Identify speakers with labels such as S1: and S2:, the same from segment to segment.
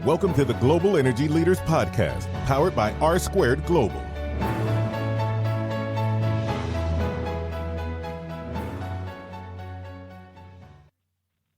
S1: Welcome to the Global Energy Leaders Podcast, powered by R Squared Global.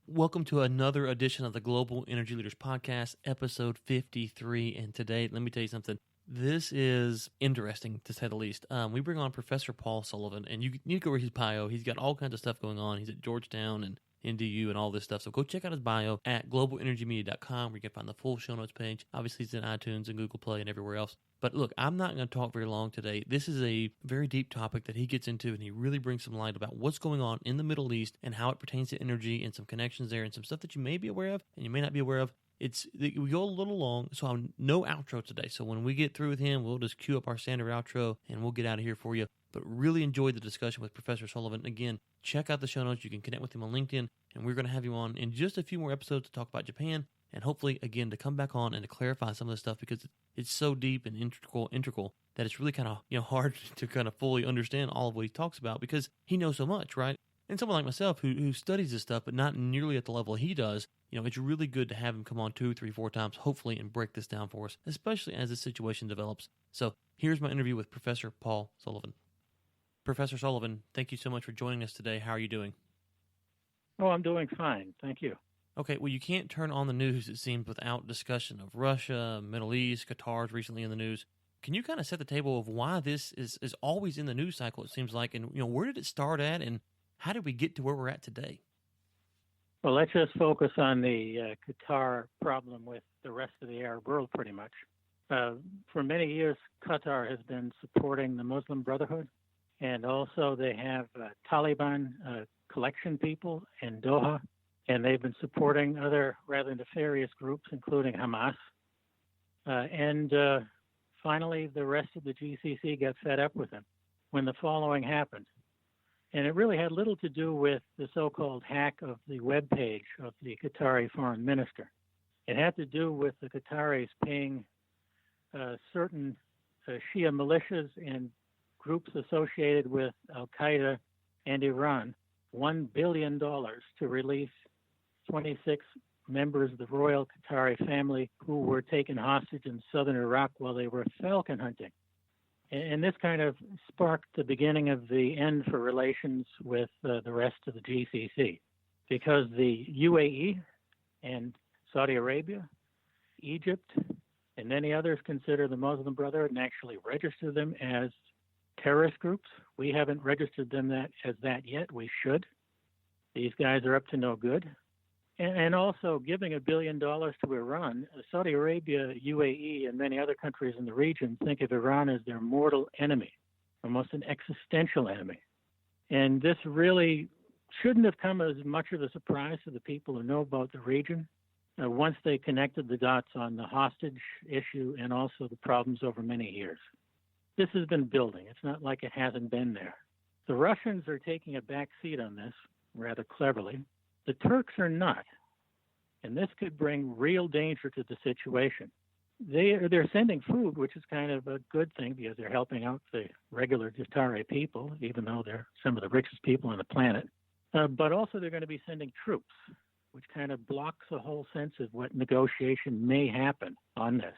S2: Welcome to another edition of the Global Energy Leaders Podcast, episode 53. And today, let me tell you something. This is interesting, to say the least. We bring on Professor Paul Sullivan, and you need to go read his bio. He's got all kinds of stuff going on. He's at Georgetown and NDU and all this stuff. So go check out his bio at globalenergymedia.com, where you can find the full show notes page. Obviously, it's in iTunes and Google Play and everywhere else. But look, I'm not going to talk very long today. This is a very deep topic that he gets into, and he really brings some light about what's going on in the Middle East and how it pertains to energy and some connections there and some stuff that you may be aware of and you may not be aware of. We go a little long, so I'm no outro today. So when we get through with him, we'll just cue up our standard outro, and we'll get out of here for you. But really enjoyed the discussion with Professor Sullivan. Again, check out the show notes. You can connect with him on LinkedIn, and we're going to have you on in just a few more episodes to talk about Japan, and hopefully, again, to come back on and to clarify some of the stuff, because it's so deep and integral that it's really kind of hard to kind of fully understand all of what he talks about, because he knows so much, right? And someone like myself who studies this stuff, but not nearly at the level he does, it's really good to have him come on 2, 3, 4 times, hopefully, and break this down for us, especially as this situation develops. So here's my interview with Professor Paul Sullivan. Professor Sullivan, thank you so much for joining us today. How are you doing?
S3: Oh, I'm doing fine. Thank you.
S2: Okay, well, you can't turn on the news, it seems, without discussion of Russia, Middle East, Qatar is recently in the news. Can you kind of set the table of why this is always in the news cycle, it seems like, and where did it start at, and how did we get to where we're at today?
S3: Well, let's just focus on the Qatar problem with the rest of the Arab world, pretty much. For many years, Qatar has been supporting the Muslim Brotherhood, and also they have Taliban collection people in Doha, and they've been supporting other rather nefarious groups, including Hamas. And finally, the rest of the GCC got fed up with them when the following happened. And it really had little to do with the so-called hack of the web page of the Qatari foreign minister. It had to do with the Qataris paying certain Shia militias and groups associated with Al-Qaeda and Iran $1 billion to release 26 members of the royal Qatari family who were taken hostage in southern Iraq while they were falcon hunting. And this kind of sparked the beginning of the end for relations with the rest of the GCC, because the UAE and Saudi Arabia, Egypt, and many others consider the Muslim Brotherhood and actually register them as terrorist groups. We haven't registered them as that yet. We should. These guys are up to no good. And also giving $1 billion to Iran, Saudi Arabia, UAE, and many other countries in the region think of Iran as their mortal enemy, almost an existential enemy. And this really shouldn't have come as much of a surprise to the people who know about the region once they connected the dots on the hostage issue and also the problems over many years. This has been building. It's not like it hasn't been there. The Russians are taking a back seat on this rather cleverly. The Turks are not, and this could bring real danger to the situation. They're sending food, which is kind of a good thing because they're helping out the regular Qatari people, even though they're some of the richest people on the planet. But also they're going to be sending troops, which kind of blocks a whole sense of what negotiation may happen on this.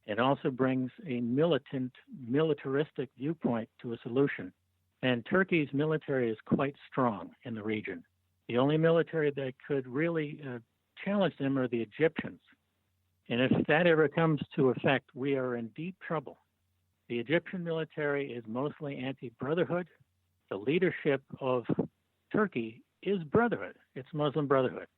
S3: It also brings a militaristic viewpoint to a solution. And Turkey's military is quite strong in the region. The only military that could really challenge them are the Egyptians. And if that ever comes to effect, we are in deep trouble. The Egyptian military is mostly anti-brotherhood. The leadership of Turkey is brotherhood. It's Muslim Brotherhood.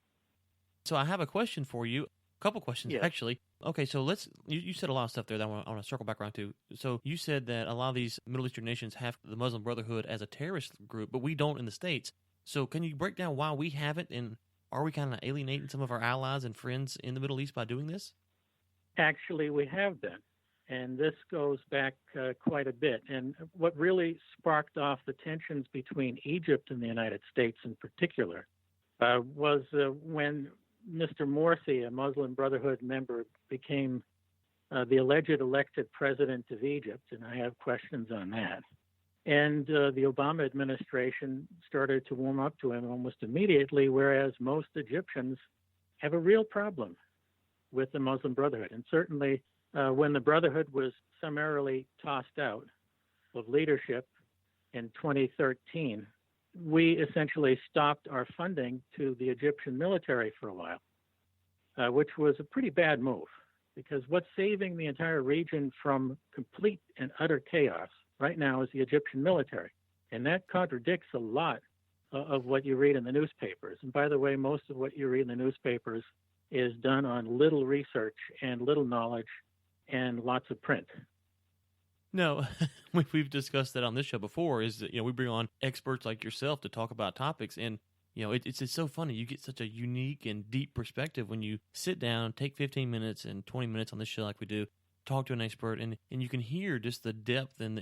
S2: So I have a question for you. A couple questions,
S3: Yes.
S2: actually. Okay, so you said a lot of stuff there that I want to circle back around to. So you said that a lot of these Middle Eastern nations have the Muslim Brotherhood as a terrorist group, but we don't in the States. So can you break down why we haven't, and are we kind of alienating some of our allies and friends in the Middle East by doing this?
S3: Actually, we have been, and this goes back quite a bit. And what really sparked off the tensions between Egypt and the United States in particular was when Mr. Morsi, a Muslim Brotherhood member, became the alleged elected president of Egypt, and I have questions on that. And the Obama administration started to warm up to him almost immediately, whereas most Egyptians have a real problem with the Muslim Brotherhood. And certainly when the Brotherhood was summarily tossed out of leadership in 2013, we essentially stopped our funding to the Egyptian military for a while, which was a pretty bad move, because what's saving the entire region from complete and utter chaos right now is the Egyptian military. And that contradicts a lot of what you read in the newspapers. And by the way, most of what you read in the newspapers is done on little research and little knowledge and lots of print.
S2: No, we've discussed that on this show before, is that, we bring on experts like yourself to talk about topics. And, it's so funny. You get such a unique and deep perspective when you sit down, take 15 minutes and 20 minutes on this show like we do, talk to an expert, and you can hear just the depth and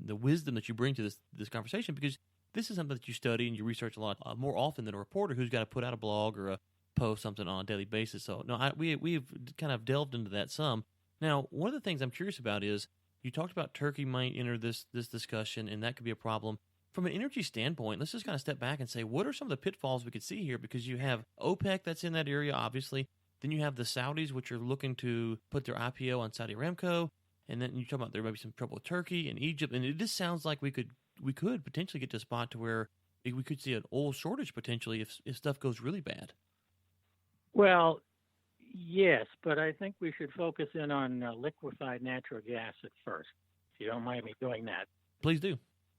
S2: the wisdom that you bring to this conversation, because this is something that you study and you research a lot more often than a reporter who's got to put out a blog or post something on a daily basis. So, no, we've kind of delved into that some. Now, one of the things I'm curious about is, you talked about Turkey might enter this discussion, and that could be a problem. From an energy standpoint, let's just kind of step back and say, what are some of the pitfalls we could see here? Because you have OPEC that's in that area, obviously. Then you have the Saudis, which are looking to put their IPO on Saudi Aramco. And then you talk about there may be some trouble with Turkey and Egypt. And it just sounds like we could potentially get to a spot to where we could see an oil shortage potentially if stuff goes really bad.
S3: Well, yes, but I think we should focus in on liquefied natural gas at first, if you don't mind me doing that.
S2: Please do.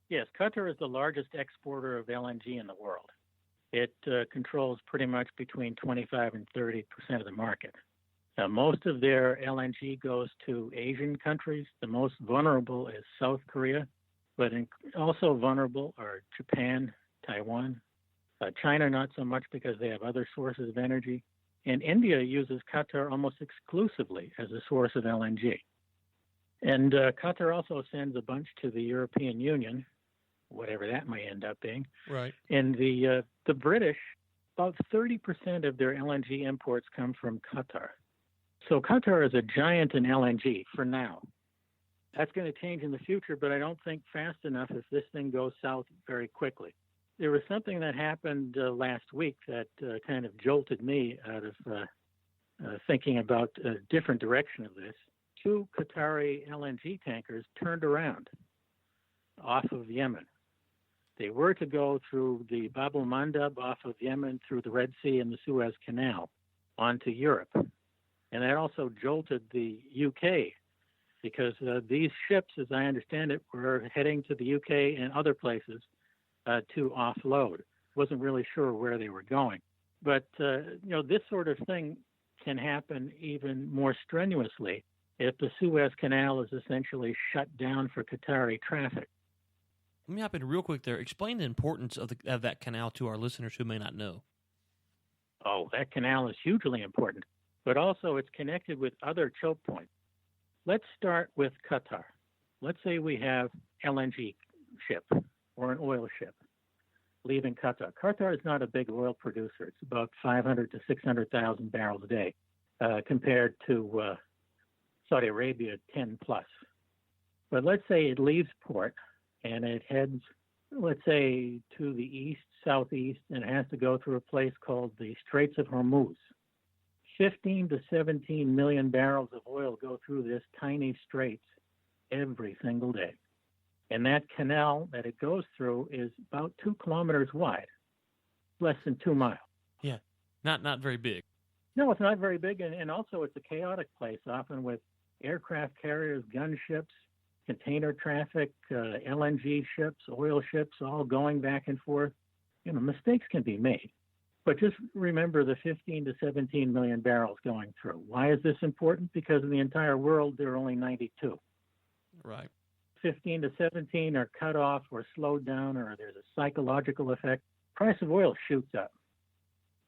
S3: Yes, Qatar is the largest exporter of LNG in the world. It controls pretty much between 25 and 30% of the market. Most of their LNG goes to Asian countries. The most vulnerable is South Korea, but also vulnerable are Japan, Taiwan, China not so much because they have other sources of energy. And India uses Qatar almost exclusively as a source of LNG. And Qatar also sends a bunch to the European Union, whatever that may end up being.
S2: Right.
S3: And the British, about 30% of their LNG imports come from Qatar. So Qatar is a giant in LNG for now. That's going to change in the future, but I don't think fast enough if this thing goes south very quickly. There was something that happened last week that kind of jolted me out of thinking about a different direction of this. 2 Qatari LNG tankers turned around off of Yemen. They were to go through the Bab el-Mandab off of Yemen through the Red Sea and the Suez Canal onto Europe. And that also jolted the UK because these ships, as I understand it, were heading to the UK and other places to offload. Wasn't really sure where they were going. But, this sort of thing can happen even more strenuously if the Suez Canal is essentially shut down for Qatari traffic.
S2: Let me hop in real quick there. Explain the importance of that canal to our listeners who may not know.
S3: Oh, that canal is hugely important, but also it's connected with other choke points. Let's start with Qatar. Let's say we have LNG ship or an oil ship leaving Qatar. Qatar is not a big oil producer. It's about 500 to 600,000 barrels a day compared to Saudi Arabia, 10 plus. But let's say it leaves port and it heads, let's say, to the east, southeast, and it has to go through a place called the Straits of Hormuz. 15 to 17 million barrels of oil go through this tiny straits every single day. And that canal that it goes through is about 2 kilometers wide, less than 2 miles.
S2: Yeah, not very big.
S3: No, it's not very big, and also it's a chaotic place, often with aircraft carriers, gunships, container traffic, LNG ships, oil ships, all going back and forth. Mistakes can be made. But just remember the 15 to 17 million barrels going through. Why is this important? Because in the entire world, there are only 92.
S2: Right.
S3: 15 to 17 are cut off or slowed down, or there's a psychological effect. Price of oil shoots up.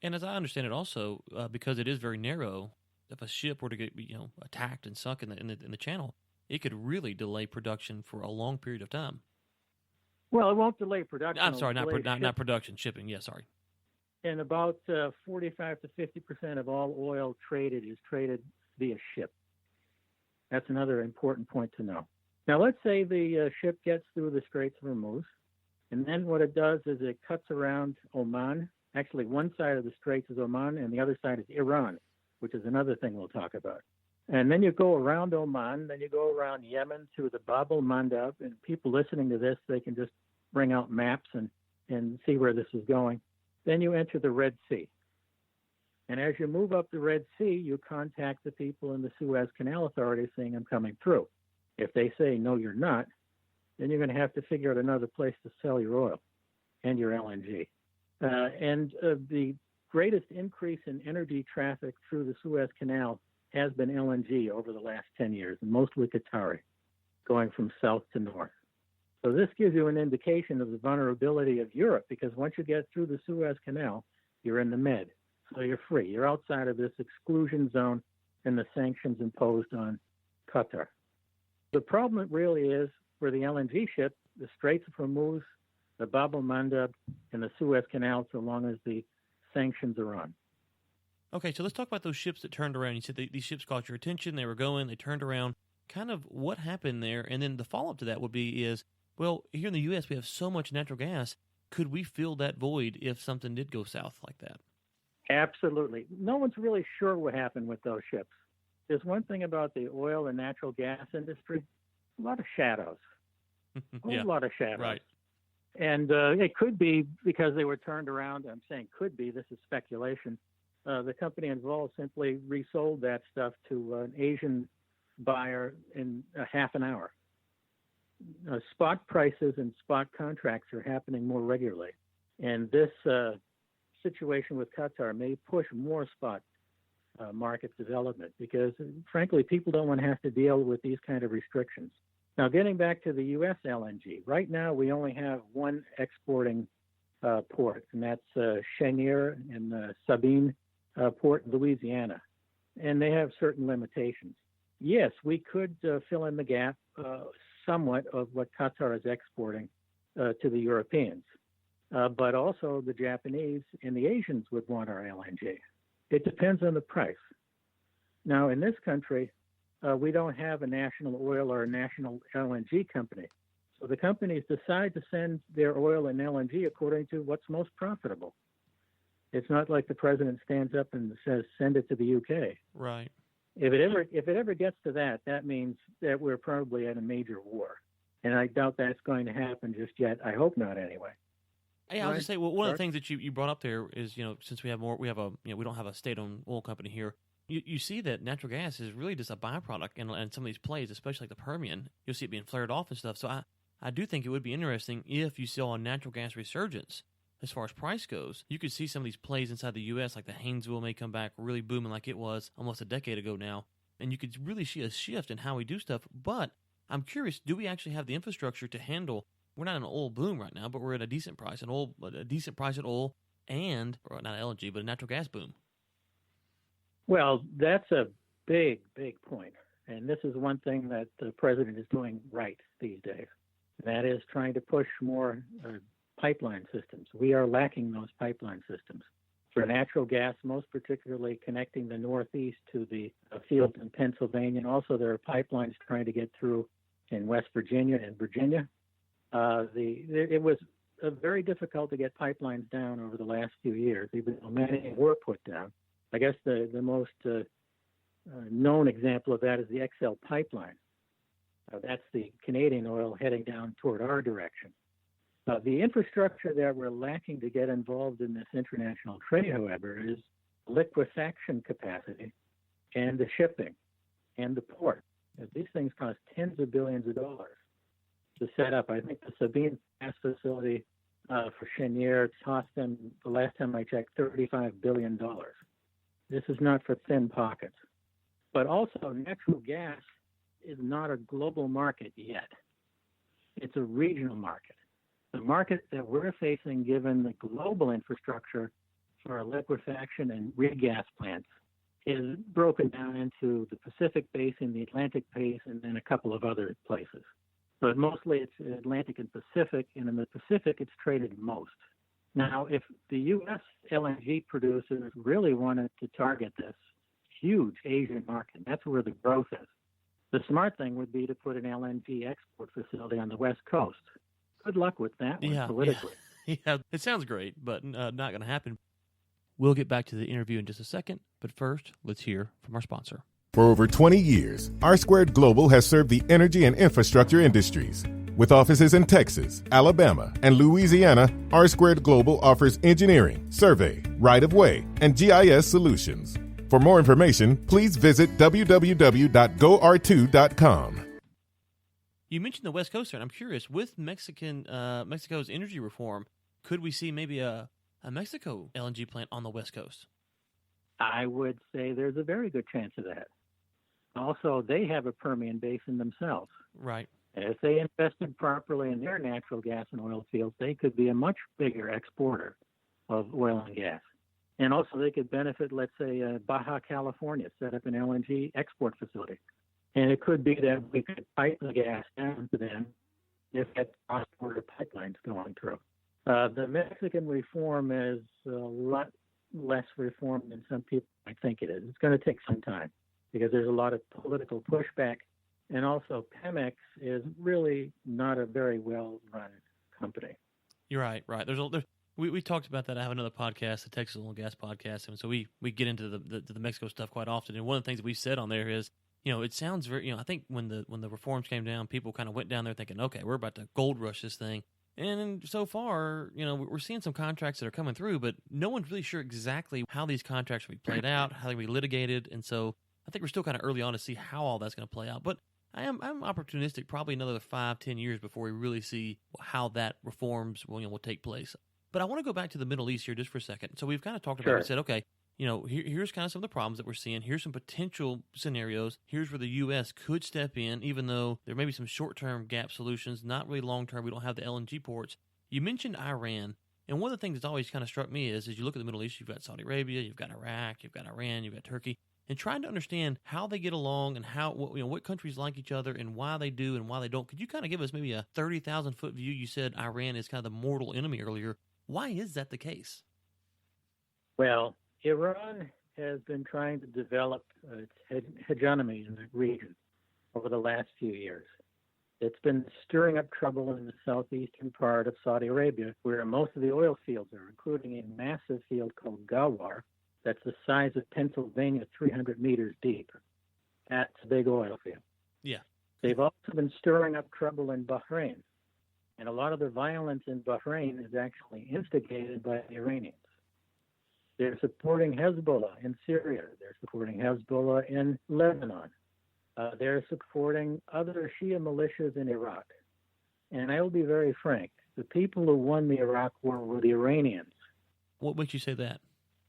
S2: And as I understand it also, because it is very narrow, if a ship were to get attacked and sunk in the channel, it could really delay production for a long period of time.
S3: Well, it won't delay production.
S2: I'm sorry, not production, shipping. Yeah, sorry.
S3: And about 45 to 50% of all oil traded is traded via ship. That's another important point to know. Now, let's say the ship gets through the Straits of Hormuz, and then what it does is it cuts around Oman. Actually, one side of the Straits is Oman, and the other side is Iran. which is another thing we'll talk about. And then you go around Oman, then you go around Yemen to the Bab el-Mandab, and people listening to this, they can just bring out maps and see where this is going. Then you enter the Red Sea. And as you move up the Red Sea, you contact the people in the Suez Canal Authority saying, I'm coming through. If they say, no, you're not, then you're going to have to figure out another place to sell your oil and your LNG. The greatest increase in energy traffic through the Suez Canal has been LNG over the last 10 years, and mostly Qatari, going from south to north. So this gives you an indication of the vulnerability of Europe, because once you get through the Suez Canal, you're in the Med. So you're free. You're outside of this exclusion zone and the sanctions imposed on Qatar. The problem really is for the LNG ship, the Straits of Hormuz, the Bab el-Mandab, and the Suez Canal, so long as the sanctions are on.
S2: Okay, so let's talk about those ships that turned around. You said these ships caught your attention. They were going. They turned around. Kind of what happened there? And then the follow-up to that would be well, here in the U.S., we have so much natural gas. Could we fill that void if something did go south like that?
S3: Absolutely. No one's really sure what happened with those ships. There's one thing about the oil and natural gas industry, a lot of shadows. A whole lot of shadows.
S2: Right.
S3: And it could be because they were turned around. I'm saying could be. This is speculation. The company involved simply resold that stuff to an Asian buyer in a half an hour. Spot prices and spot contracts are happening more regularly. And this situation with Qatar may push more spot market development because, frankly, people don't want to have to deal with these kind of restrictions. Now, getting back to the U.S. LNG, right now we only have one exporting port, and that's Cheniere in the Sabine port in Louisiana, and they have certain limitations. Yes, we could fill in the gap somewhat of what Qatar is exporting to the Europeans, but also the Japanese and the Asians would want our LNG. It depends on the price. Now, in this country, we don't have a national oil or a national LNG company. So the companies decide to send their oil and LNG according to what's most profitable. It's not like the president stands up and says, send it to the UK.
S2: Right.
S3: If it ever gets to that, that means that we're probably at a major war. And I doubt that's going to happen just yet. I hope not anyway.
S2: Hey, I'll just say, well, one of the things that you brought up there is, since we don't have a state-owned oil company here, you see that natural gas is really just a byproduct in some of these plays, especially like the Permian. You'll see it being flared off and stuff. So I do think it would be interesting if you saw a natural gas resurgence as far as price goes. You could see some of these plays inside the U.S., like the Haynesville may come back really booming like it was almost a decade ago now. And you could really see a shift in how we do stuff. But I'm curious, do we actually have the infrastructure to handle? We're not in an oil boom right now, but we're at a decent price, a decent price at oil and, or not LNG, but a natural gas boom.
S3: Well, that's a big, big point. And this is one thing that the president is doing right these days. That is trying to push more pipeline systems. We are lacking those pipeline systems. For natural gas, most particularly connecting the Northeast to the fields in Pennsylvania. And also there are pipelines trying to get through in West Virginia and Virginia. It was very difficult to get pipelines down over the last few years, even though many were put down. I guess the most known example of that is the XL pipeline. That's the Canadian oil heading down toward our direction. The infrastructure that we're lacking to get involved in this international trade, however, is liquefaction capacity and the shipping and the port. These things cost tens of billions of dollars to set up. I think the Sabine gas facility for Cheniere cost them, the last time I checked, $35 billion. This is not for thin pockets. But also, natural gas is not a global market yet. It's a regional market. The market that we're facing, given the global infrastructure for liquefaction and regas plants, is broken down into the Pacific Basin, the Atlantic Basin, and then a couple of other places. But mostly it's Atlantic and Pacific, and in the Pacific it's traded most. Now, if the U.S. LNG producers really wanted to target this huge Asian market, that's where the growth is. The smart thing would be to put an LNG export facility on the West Coast. Good luck with that one politically.
S2: Yeah, it sounds great, but not going to happen. We'll get back to the interview in just a second, but first, let's hear from our sponsor.
S1: For over 20 years, R-Squared Global has served the energy and infrastructure industries. With offices in Texas, Alabama, and Louisiana, R-Squared Global offers engineering, survey, right-of-way, and GIS solutions. For more information, please visit www.gor2.com.
S2: You mentioned the West Coast there, and I'm curious, with Mexico's energy reform, could we see maybe a Mexico LNG plant on the West Coast?
S3: I would say there's a very good chance of that. Also, they have a Permian basin themselves.
S2: Right.
S3: If they invested properly in their natural gas and oil fields, they could be a much bigger exporter of oil and gas. And also they could benefit, let's say, Baja California, set up an LNG export facility. And it could be that we could pipe the gas down to them if that cross-border pipelines going through. The Mexican reform is a lot less reform than some people might think it is. It's going to take some time because there's a lot of political pushback. And also, Pemex is really not a very well-run company.
S2: You're right. We talked about that. I have another podcast, the Texas Oil and Gas Podcast, and so we get into the Mexico stuff quite often. And one of the things that we've said on there is, it sounds very, I think when the reforms came down, people kind of went down there thinking, okay, we're about to gold rush this thing. And so far, we're seeing some contracts that are coming through, but no one's really sure exactly how these contracts will be played out, how they'll be litigated. And so I think we're still kind of early on to see how all that's going to play out. But I'm opportunistic, probably another 5-10 years before we really see how that reforms will take place. But I want to go back to the Middle East here just for a second. So we've kind of talked about it and said, okay, here's kind of some of the problems that we're seeing. Here's some potential scenarios. Here's where the U.S. could step in, even though there may be some short-term gap solutions, not really long-term. We don't have the LNG ports. You mentioned Iran. And one of the things that's always kind of struck me is, as you look at the Middle East, you've got Saudi Arabia, you've got Iraq, you've got Iran, you've got Turkey. And trying to understand how they get along and how what countries like each other and why they do and why they don't. Could you kind of give us maybe a 30,000-foot view? You said Iran is kind of the mortal enemy earlier. Why is that the case?
S3: Well, Iran has been trying to develop its hegemony in the region over the last few years. It's been stirring up trouble in the southeastern part of Saudi Arabia, where most of the oil fields are, including a massive field called Ghawar. That's the size of Pennsylvania, 300 meters deep. That's a big oil field.
S2: Yeah.
S3: They've also been stirring up trouble in Bahrain. And a lot of the violence in Bahrain is actually instigated by the Iranians. They're supporting Hezbollah in Syria. They're supporting Hezbollah in Lebanon. They're supporting other Shia militias in Iraq. And I will be very frank. The people who won the Iraq war were the Iranians.
S2: What makes you say that?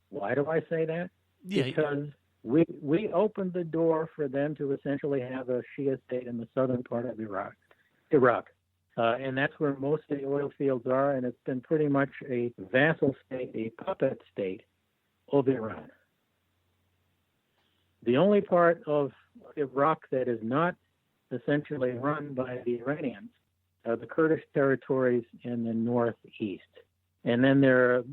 S3: Why do I say that?
S2: Yeah,
S3: because we opened the door for them to essentially have a Shia state in the southern part of Iraq. And that's where most of the oil fields are, and it's been pretty much a vassal state, a puppet state of Iran. The only part of Iraq that is not essentially run by the Iranians are the Kurdish territories in the northeast. And then there are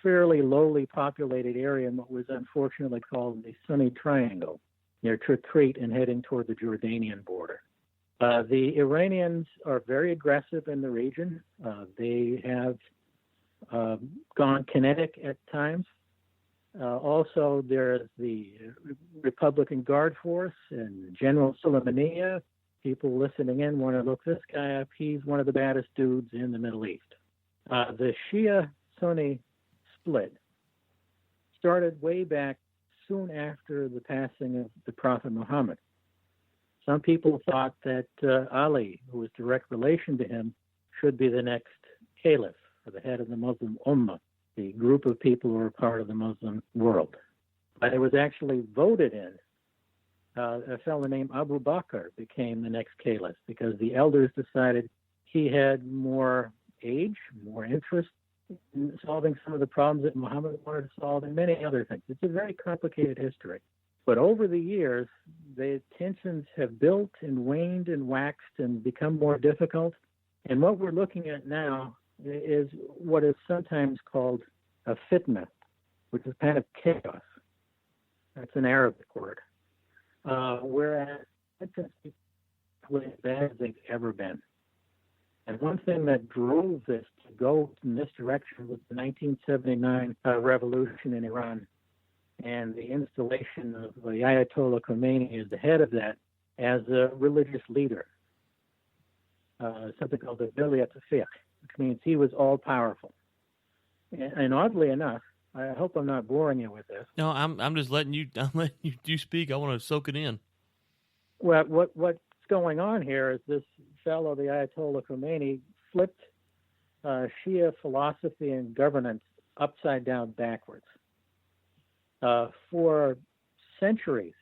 S3: fairly lowly populated area in what was unfortunately called the Sunni Triangle, near Tikrit and heading toward the Jordanian border. The Iranians are very aggressive in the region. They have gone kinetic at times. Also, there's the Republican Guard Force and General Sullivan. People listening in want to look this guy up. He's one of the baddest dudes in the Middle East. The Shia-Sunni split started way back soon after the passing of the Prophet Muhammad. Some people thought that Ali, who was direct relation to him, should be the next caliph, or the head of the Muslim Ummah, the group of people who are part of the Muslim world. But it was actually voted in. A fellow named Abu Bakr became the next caliph because the elders decided he had more age, more interest in solving some of the problems that Muhammad wanted to solve, and many other things. It's a very complicated history. But over the years, the tensions have built and waned and waxed and become more difficult. And what we're looking at now is what is sometimes called a fitna, which is kind of chaos. That's an Arabic word. Whereas it's as bad as they've ever been. And one thing that drove this to go in this direction was the 1979 revolution in Iran and the installation of the Ayatollah Khomeini as the head of that as a religious leader, something called the Wilayat al-Fiqh, which means he was all-powerful. And oddly enough, I hope I'm not boring you with this.
S2: No, I'm just letting you speak. I want to soak it in.
S3: Well, what's going on here is this fellow, the Ayatollah Khomeini, flipped Shia philosophy and governance upside down backwards. For centuries,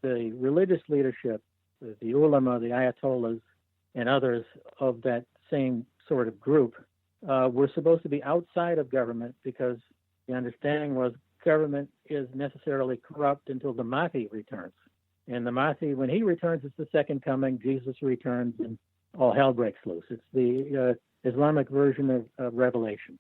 S3: the religious leadership, the ulama, the ayatollahs, and others of that same sort of group were supposed to be outside of government because the understanding was government is necessarily corrupt until the Mahdi returns. And the Mahdi, when he returns, it's the second coming. Jesus returns and all hell breaks loose. It's the Islamic version of Revelations.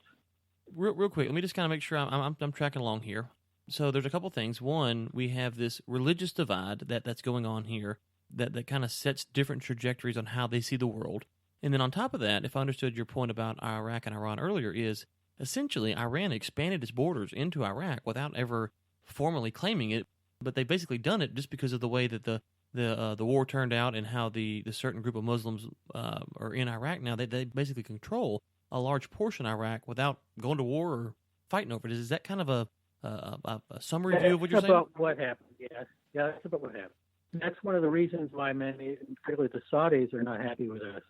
S2: Real quick, let me just kind of make sure I'm tracking along here. So there's a couple things. One, we have this religious divide that's going on here that kind of sets different trajectories on how they see the world. And then on top of that, if I understood your point about Iraq and Iran earlier, is essentially Iran expanded its borders into Iraq without ever formally claiming it, but they've basically done it just because of the way that the war turned out and how the certain group of Muslims are in Iraq now. They basically control a large portion of Iraq without going to war or fighting over it. Is that kind of a summary view of what you're saying?
S3: That's about what happened, yes. Yeah, that's about what happened. That's one of the reasons why many, particularly the Saudis, are not happy with us.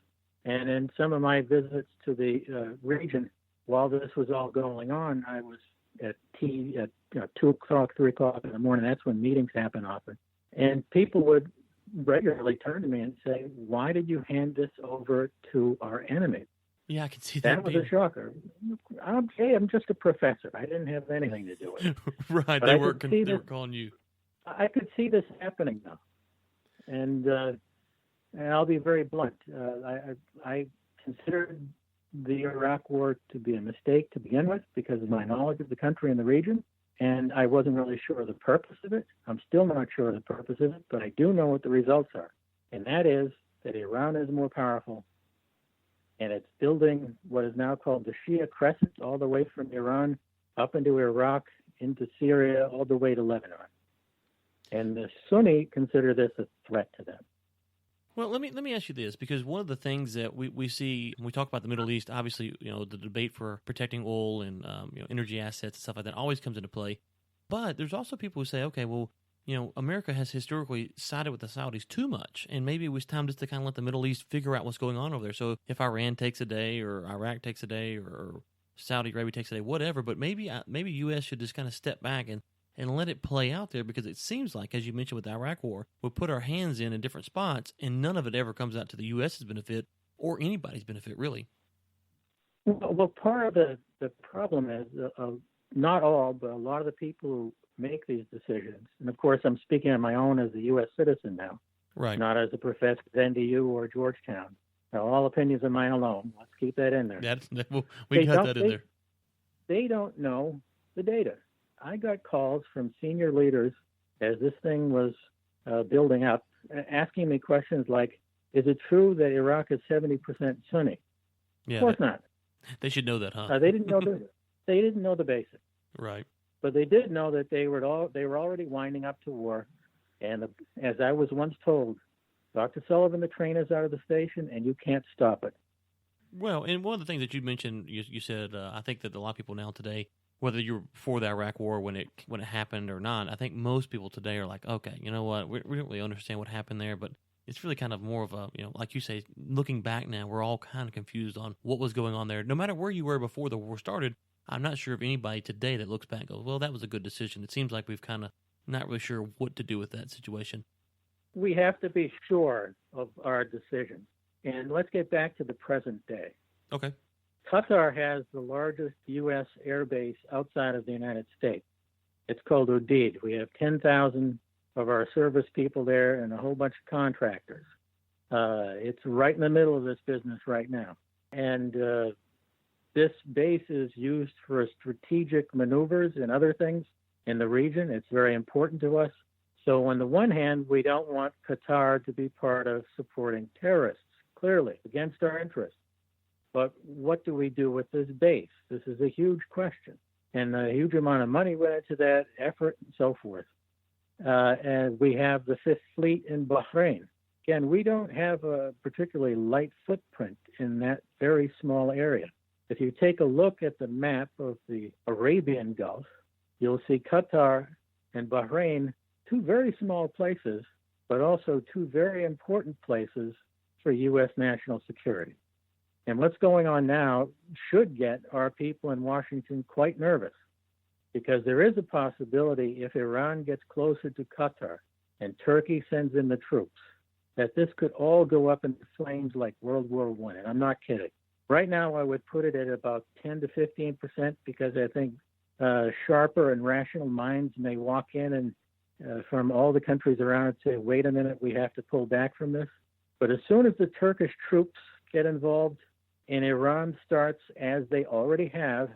S3: And in some of my visits to the region, while this was all going on, I was at 2 o'clock, 3 o'clock in the morning. That's when meetings happen often. And people would regularly turn to me and say, why did you hand this over to our enemy?
S2: Yeah, I can see that.
S3: That was a shocker. I'm just a professor. I didn't have anything to do with it.
S2: Right, they were calling you.
S3: I could see this happening now. And I'll be very blunt. I considered the Iraq war to be a mistake to begin with because of my knowledge of the country and the region, and I wasn't really sure of the purpose of it. I'm still not sure of the purpose of it, but I do know what the results are, and that is that Iran is more powerful, and it's building what is now called the Shia Crescent all the way from Iran up into Iraq, into Syria, all the way to Lebanon. And the Sunni consider this a threat to them.
S2: Well, let me ask you this, because one of the things that we see when we talk about the Middle East, obviously, the debate for protecting oil and energy assets and stuff like that always comes into play. But there's also people who say, okay, well, America has historically sided with the Saudis too much, and maybe it was time just to kind of let the Middle East figure out what's going on over there. So if Iran takes a day, or Iraq takes a day, or Saudi Arabia takes a day, whatever, but maybe U.S. should just kind of step back and let it play out there, because it seems like, as you mentioned with the Iraq War, we put our hands in different spots, and none of it ever comes out to the U.S.'s benefit or anybody's benefit, really.
S3: Well, part of the problem is not all, but a lot of the people who make these decisions, and of course I'm speaking on my own as a U.S. citizen now,
S2: right?
S3: Not as a professor at NDU or Georgetown. Now, all opinions are mine alone. Let's keep that in there.
S2: We got that in there.
S3: They don't know the data. I got calls from senior leaders as this thing was building up, asking me questions like, is it true that Iraq is 70% Sunni?
S2: Yeah,
S3: of course not.
S2: They should know that, huh?
S3: They didn't know they didn't know the basics.
S2: Right.
S3: But they did know that they were already winding up to war. And as I was once told, Dr. Sullivan, the train is out of the station and you can't stop it.
S2: Well, and one of the things that you mentioned, you said, I think that a lot of people now today, whether you're for the Iraq War when it happened or not, I think most people today are like, okay, you know what, we don't really understand what happened there, but it's really kind of more of a, like you say, looking back now, we're all kind of confused on what was going on there. No matter where you were before the war started, I'm not sure of anybody today that looks back and goes, well, that was a good decision. It seems like we've kind of not really sure what to do with that situation.
S3: We have to be sure of our decision. And let's get back to the present day.
S2: Okay.
S3: Qatar has the largest U.S. air base outside of the United States. It's called Udeid. We have 10,000 of our service people there and a whole bunch of contractors. It's right in the middle of this business right now. And this base is used for strategic maneuvers and other things in the region. It's very important to us. So on the one hand, we don't want Qatar to be part of supporting terrorists, clearly, against our interests. But what do we do with this base? This is a huge question. And a huge amount of money went into that, effort, and so forth. And we have the Fifth Fleet in Bahrain. Again, we don't have a particularly light footprint in that very small area. If you take a look at the map of the Arabian Gulf, you'll see Qatar and Bahrain, two very small places, but also two very important places for U.S. national security. And what's going on now should get our people in Washington quite nervous, because there is a possibility if Iran gets closer to Qatar and Turkey sends in the troops, that this could all go up in flames like World War I. And I'm not kidding. Right now, I would put it at about 10 to 15%, because I think sharper and rational minds may walk in and from all the countries around and say, wait a minute, we have to pull back from this. But as soon as the Turkish troops get involved and Iran starts, as they already have,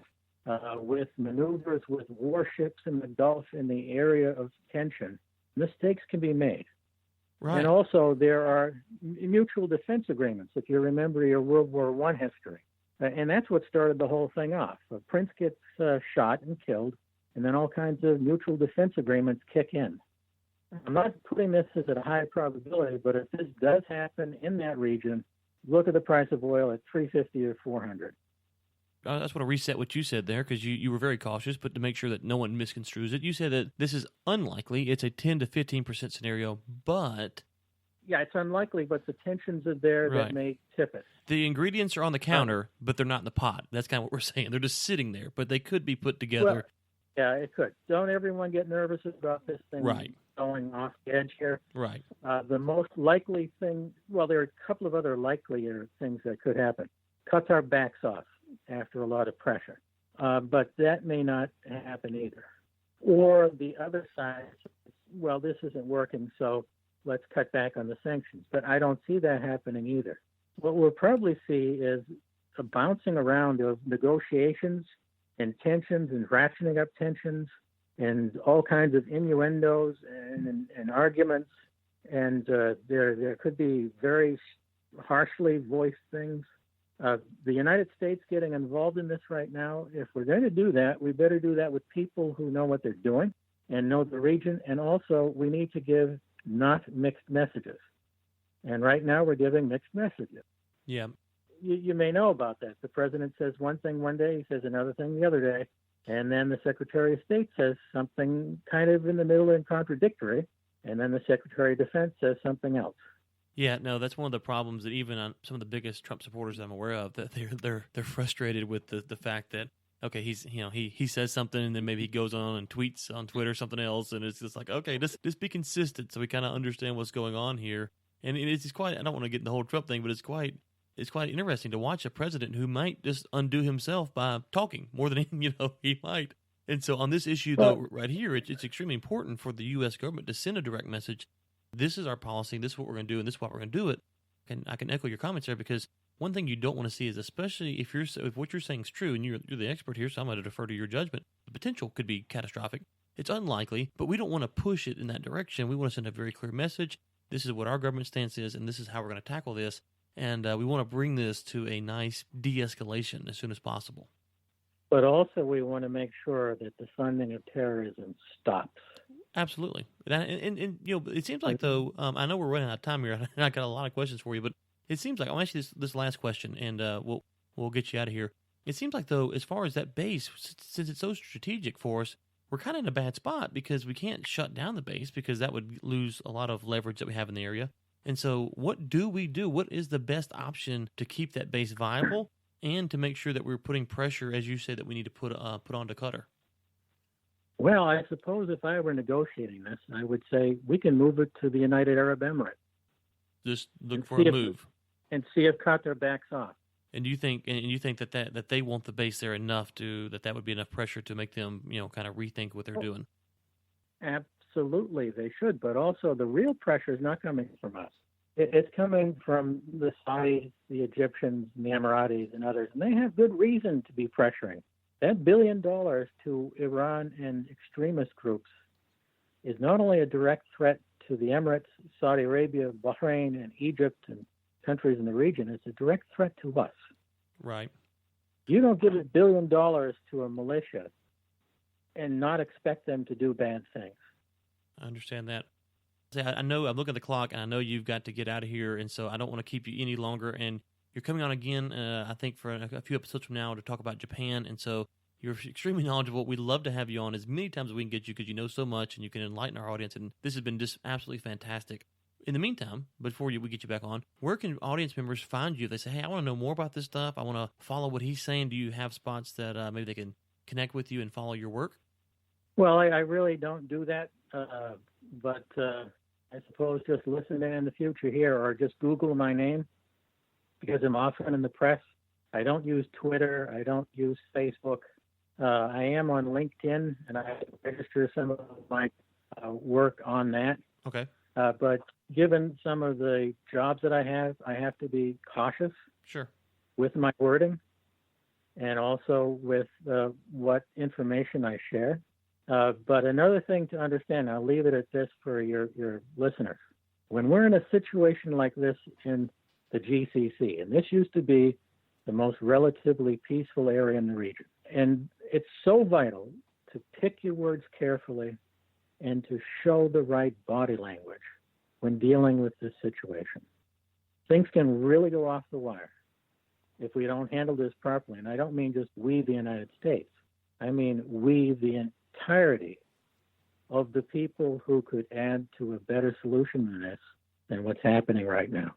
S3: with maneuvers with warships in the Gulf in the area of tension, mistakes can be made. Right. And also there are mutual defense agreements, if you remember your World War I history. And that's what started the whole thing off. A prince gets shot and killed, and then all kinds of mutual defense agreements kick in. I'm not putting this as a high probability, but if this does happen in that region, look at the price of oil at $350 or $400.
S2: I just want to reset what you said there, because you were very cautious, but to make sure that no one misconstrues it, you said that this is unlikely. It's a 10 to 15% scenario, but...
S3: Yeah, it's unlikely, but the tensions are there that may tip it.
S2: The ingredients are on the counter, but they're not in the pot. That's kind of what we're saying. They're just sitting there, but they could be put together.
S3: Well, yeah, it could. Don't everyone get nervous about this thing going off the edge here?
S2: Right.
S3: The most likely thing, well, there are a couple of other likelier things that could happen. Qatar backs off after a lot of pressure, but that may not happen either. Or the other side, well, this isn't working, so let's cut back on the sanctions. But I don't see that happening either. What we'll probably see is a bouncing around of negotiations and tensions and ratcheting up tensions and all kinds of innuendos and arguments. And there could be very harshly voiced things. The United States getting involved in this right now, if we're going to do that, we better do that with people who know what they're doing and know the region. And also, we need to give not mixed messages. And right now, we're giving mixed messages.
S2: Yeah.
S3: You may know about that. The president says one thing one day, he says another thing the other day, and then the Secretary of State says something kind of in the middle and contradictory, and then the Secretary of Defense says something else.
S2: Yeah, no, that's one of the problems that even on some of the biggest Trump supporters I'm aware of, that they're frustrated with the fact that, okay, he says something and then maybe he goes on and tweets on Twitter something else, and it's just like, okay, just be consistent so we kind of understand what's going on here. And it's quite, I don't want to get in the whole Trump thing, but it's quite interesting to watch a president who might just undo himself by talking more than he might. And so on this issue, though, right here, it's extremely important for the U.S. government to send a direct message. This is our policy. This is what we're going to do, and this is why we're going to do it. And I can echo your comments there, because one thing you don't want to see is, especially if what you're saying is true, and you're the expert here, so I'm going to defer to your judgment. The potential could be catastrophic. It's unlikely, but we don't want to push it in that direction. We want to send a very clear message. This is what our government stance is, and this is how we're going to tackle this. And we want to bring this to a nice de-escalation as soon as possible.
S3: But also we want to make sure that the funding of terrorism stops.
S2: Absolutely. And it seems like, though, I know we're running out of time here, and I got a lot of questions for you, but it seems like, I'll ask you this last question, and we'll get you out of here. It seems like, though, as far as that base, since it's so strategic for us, we're kind of in a bad spot, because we can't shut down the base, because that would lose a lot of leverage that we have in the area. And so what do we do? What is the best option to keep that base viable and to make sure that we're putting pressure, as you say, that we need to put onto Qatar?
S3: Well, I suppose if I were negotiating this, I would say we can move it to the United Arab Emirates.
S2: Just look for a move.
S3: And see if Qatar backs off.
S2: And you think that they want the base there enough that would be enough pressure to make them, kind of rethink what they're doing?
S3: Absolutely, they should. But also the real pressure is not coming from us. It's coming from the Saudis, the Egyptians, and the Emiratis and others. And they have good reason to be pressuring. That $1 billion to Iran and extremist groups is not only a direct threat to the Emirates, Saudi Arabia, Bahrain, and Egypt, and countries in the region. It's a direct threat to us.
S2: Right.
S3: You don't give $1 billion to a militia and not expect them to do bad things.
S2: I understand that. I know I'm looking at the clock, and I know you've got to get out of here, and so I don't want to keep you any longer. And you're coming on again, I think, for a few episodes from now to talk about Japan, and so you're extremely knowledgeable. We'd love to have you on as many times as we can get you because you know so much, and you can enlighten our audience, and this has been just absolutely fantastic. In the meantime, before we get you back on, where can audience members find you if they say, hey, I want to know more about this stuff, I want to follow what he's saying? Do you have spots that maybe they can connect with you and follow your work?
S3: Well, I really don't do that, but I suppose just listen in the future here or just Google my name because I'm often in the press. I don't use Twitter. I don't use Facebook. I am on LinkedIn, and I register some of my work on that.
S2: Okay.
S3: But given some of the jobs that I have to be cautious
S2: Sure.
S3: with my wording and also with what information I share. But another thing to understand, I'll leave it at this for your listeners. When we're in a situation like this in the GCC, and this used to be the most relatively peaceful area in the region, and it's so vital to pick your words carefully and to show the right body language when dealing with this situation. Things can really go off the wire if we don't handle this properly. And I don't mean just we, the United States. I mean we, the entirety of the people who could add to a better solution than this than what's happening right now.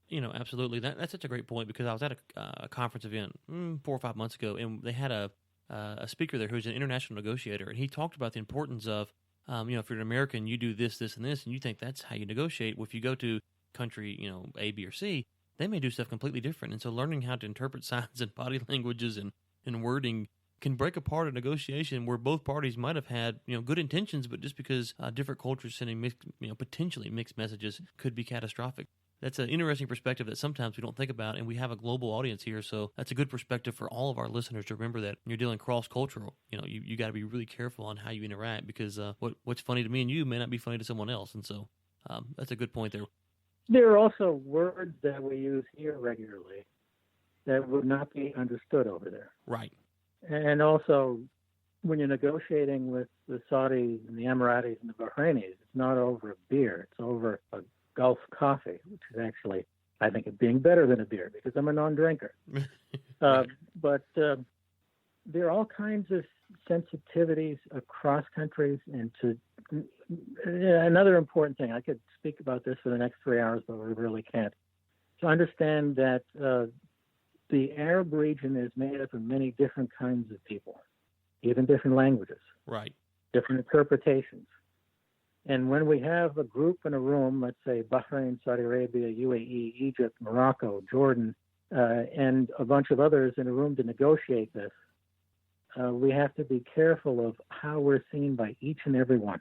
S2: You know, absolutely. That's such a great point because I was at a conference event 4 or 5 months ago, and they had a speaker there who's an international negotiator, and he talked about the importance of, if you're an American, you do this, this, and this, and you think that's how you negotiate. Well, if you go to country, A, B, or C, they may do stuff completely different. And so learning how to interpret signs and body languages and wording can break apart a negotiation where both parties might have had, good intentions, but just because different cultures sending potentially mixed messages could be catastrophic. That's an interesting perspective that sometimes we don't think about, and we have a global audience here, so that's a good perspective for all of our listeners to remember that when you're dealing cross-cultural, you got to be really careful on how you interact because what's funny to me and you may not be funny to someone else, and so that's a good point there.
S3: There are also words that we use here regularly that would not be understood over there.
S2: Right.
S3: And also, when you're negotiating with the Saudis and the Emiratis and the Bahrainis, it's not over a beer, it's over a Gulf coffee, which is actually, I think, being better than a beer because I'm a non-drinker.
S2: Right.
S3: But there are all kinds of sensitivities across countries. And another important thing, I could speak about this for the next 3 hours, but we really can't. To understand that the Arab region is made up of many different kinds of people, even different languages,
S2: right,
S3: different interpretations. And when we have a group in a room, let's say Bahrain, Saudi Arabia, UAE, Egypt, Morocco, Jordan, and a bunch of others in a room to negotiate this, we have to be careful of how we're seen by each and every one.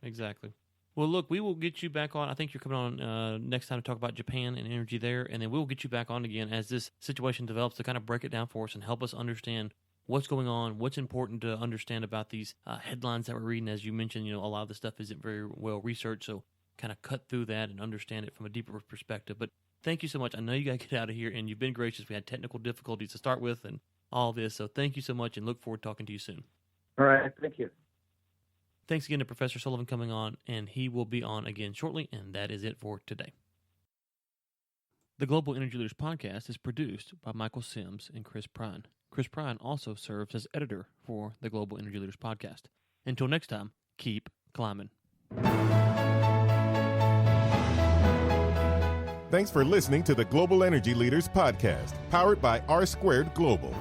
S2: Exactly. Well, look, we will get you back on. I think you're coming on next time to talk about Japan and energy there, and then we'll get you back on again as this situation develops to kind of break it down for us and help us understand what's going on, what's important to understand about these headlines that we're reading. As you mentioned, a lot of the stuff isn't very well researched, so kind of cut through that and understand it from a deeper perspective. But thank you so much. I know you got to get out of here, and you've been gracious. We had technical difficulties to start with and all this, so thank you so much, and look forward to talking to you soon.
S3: All right, thank you.
S2: Thanks again to Professor Sullivan coming on, and he will be on again shortly, and that is it for today. The Global Energy Leaders Podcast is produced by Michael Sims and Chris Prine. Chris Prine also serves as editor for the Global Energy Leaders Podcast. Until next time, keep climbing.
S1: Thanks for listening to the Global Energy Leaders Podcast, powered by R2 Global.